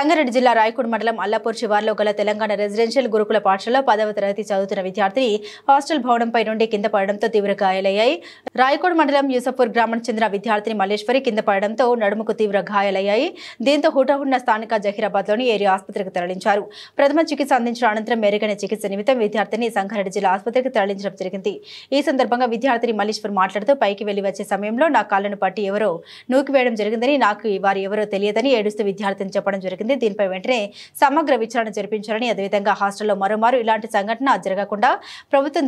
రంగారెడ్డి జిల్లా రాయకోడ్ మండలం అల్లాపూర్ శివార్లో గల తెలంగాణ రెసిడెన్షియల్ గురుకుల పాఠశాలలో 10వ తరగతి చదువుతున్న విద్యార్థిని హాస్టల్ భవనంపై నుండి కింద పడడంతో తీవ్ర గాయాలయ్యాయి. రాయకోడ్ మండలం యూసఫ్పూర్ గ్రామానికి చెందిన విద్యార్థిని మల్లేశ్వరి కింద పడడంతో నడుముకు తీవ్ర గాయాలయ్యాయి. దీంతో హుటాహుటిన స్థానిక జహీరాబాద్లోని ఏరియా ఆసుపత్రికి తరలించారు. ప్రథమ చికిత్స అందించిన అనంతరం మెరుగైన చికిత్స నిమిత్తం విద్యార్థిని సంగారెడ్డి జిల్లా ఆసుపత్రికి తరలించడం జరిగింది. ఈ సందర్భంగా విద్యార్థిని మల్లేశ్వర్ మాట్లాడుతూ పైకి వెళ్లి వచ్చే సమయంలో నా కాళ్లను పట్టి ఎవరో నూకివేయడం జరిగిందని, నాకు వారు ఎవరో తెలియదని ఏడుస్తూ విద్యార్థిని చెప్పడం జరిగింది. దీనిపై వెంటనే సమగ్ర విచారణ జరిపించాలని, అదేవిధంగా హాస్టల్లో మరోమారు ఇలాంటి సంఘటన జరగకుండా ప్రభుత్వం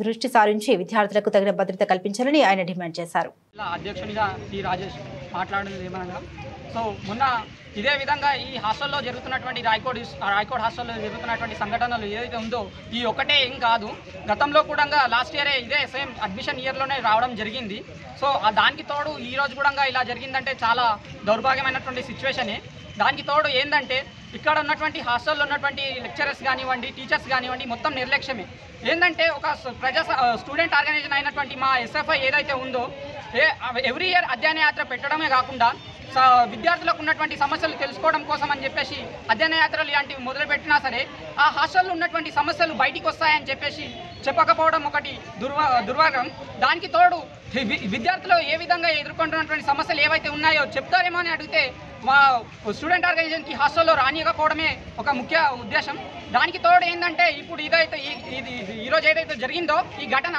దృష్టి సారించి విద్యార్థులకు తగిన భద్రత కల్పించాలని ఆయన డిమాండ్ చేశారు. అధ్యక్షునిగా టి రాజేష్ మాట్లాడినది ఏమనగా, సో మొన్న ఇదే విధంగా ఈ హాస్టల్లో జరుగుతున్నటువంటి రాయకోడ్ హాస్టల్లో జరుగుతున్నటువంటి సంఘటనలు ఏదైతే ఉందో ఈ ఒకటే ఏం కాదు, గతంలో కూడా లాస్ట్ ఇయరే ఇదే సేమ్ అడ్మిషన్ ఇయర్లోనే రావడం జరిగింది. సో దానికి తోడు ఈరోజు కూడా ఇలా జరిగిందంటే చాలా దౌర్భాగ్యమైనటువంటి సిచ్యువేషనే. దానికి తోడు ఏంటంటే ఇక్కడ ఉన్నటువంటి హాస్టల్లో ఉన్నటువంటి లెక్చరర్స్ కానివ్వండి, టీచర్స్ కానివ్వండి, మొత్తం నిర్లక్ష్యమే. ఏంటంటే ఒక స్టూడెంట్ ఆర్గనైజేషన్ అయినటువంటి మా ఎస్ఎఫ్ఐ ఏదైతే ఉందో ఎవ్రీ ఇయర్ అధ్యయన యాత్ర పెట్టడమే కాకుండా విద్యార్థులకు ఉన్నటువంటి సమస్యలు తెలుసుకోవడం కోసం అని చెప్పేసి అధ్యయన యాత్రలు ఇలాంటివి మొదలుపెట్టినా సరే ఆ హాస్టల్లో ఉన్నటువంటి సమస్యలు బయటికి వస్తాయని చెప్పేసి చెప్పకపోవడం ఒకటి దుర్మార్గం. దానికి తోడు విద్యార్థులు ఏ విధంగా ఎదుర్కొంటున్నటువంటి సమస్యలు ఏవైతే ఉన్నాయో చెప్తారేమో అని అడిగితే మా స్టూడెంట్ ఆర్గనైజేషన్కి హాస్టల్లో రానియకపోవడమే ఒక ముఖ్య ఉద్దేశం. దానికి తోడు ఏంటంటే ఇప్పుడు ఈరోజు ఏదైతే జరిగిందో ఈ ఘటన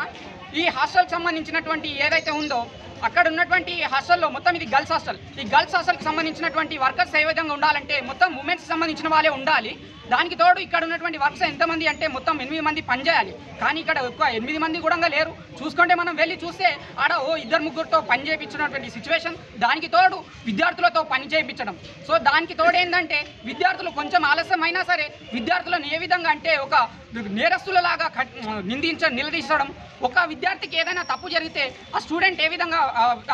ఈ హాస్టల్కి సంబంధించినటువంటి ఏదైతే ఉందో అక్కడ ఉన్నటువంటి హాస్టల్లో మొత్తం ఇది గర్ల్స్ హాస్టల్. ఈ గర్ల్స్ హాస్టల్కి సంబంధించినటువంటి వర్కర్స్ ఏ విధంగా ఉండాలంటే మొత్తం ఉమెన్స్కి సంబంధించిన వాళ్ళే ఉండాలి. దానికి తోడు ఇక్కడ ఉన్నటువంటి వర్క్స్ ఎంతమంది అంటే మొత్తం 8 మంది పనిచేయాలి. కానీ ఇక్కడ ఎక్కువ 8 మంది కూడా లేరు. చూసుకుంటే మనం వెళ్ళి చూస్తే ఆడ 2-3తో పని చేయించినటువంటి సిచ్యువేషన్. దానికి తోడు విద్యార్థులతో పని చేయించడం. సో దానికి తోడు ఏంటంటే విద్యార్థులు కొంచెం ఆలస్యం అయినా సరే విద్యార్థులను ఏ విధంగా అంటే ఒక నేరస్తులలాగా నిలదీసడం. ఒక విద్యార్థికి ఏదైనా తప్పు జరిగితే ఆ స్టూడెంట్ ఏ విధంగా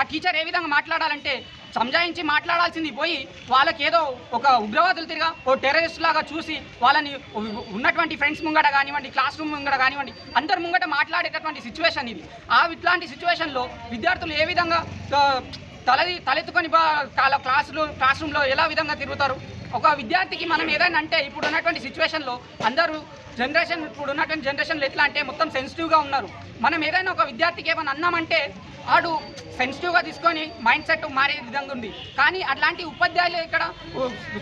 ఆ టీచర్ ఏ విధంగా మాట్లాడాలంటే సంజాయించి మాట్లాడాల్సింది పోయి వాళ్ళకి ఏదో ఒక ఉగ్రవాదులు తిరిగా ఓ టెర్రరిస్ట్ లాగా చూసి వాళ్ళని ఉన్నటువంటి ఫ్రెండ్స్ ముంగట కానివ్వండి, క్లాస్ రూమ్ ముంగట కానివ్వండి, అందరి ముంగట మాట్లాడేటటువంటి సిచ్యువేషన్ ఇది. ఇట్లాంటి సిచ్యువేషన్లో విద్యార్థులు ఏ విధంగా తలెత్తుకొని క్లాస్ రూమ్లో ఎలా విధంగా తిరుగుతారు? ఒక విద్యార్థికి మనం ఏదైనా అంటే ఇప్పుడు ఉన్నటువంటి సిచ్యువేషన్లో అందరూ ఇప్పుడు ఉన్నటువంటి జనరేషన్లో ఎట్లా అంటే మొత్తం సెన్సిటివ్గా ఉన్నారు. మనం ఏదైనా ఒక విద్యార్థికి ఏమైనా అన్నామంటే వాడు సెన్సిటివ్గా తీసుకొని మైండ్ సెట్ మారే విధంగా ఉంది. కానీ అట్లాంటి ఉపాధ్యాయులు ఇక్కడ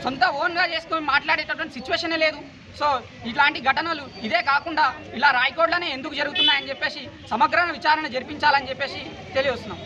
సొంత ఓన్గా చేసుకొని మాట్లాడేటటువంటి సిచ్యువేషనే లేదు. సో ఇట్లాంటి ఘటనలు ఇదే కాకుండా ఇలా రాయకోడ్లోనే ఎందుకు జరుగుతున్నాయని చెప్పేసి సమగ్ర విచారణ జరిపించాలని చెప్పేసి తెలియజేస్తున్నాం.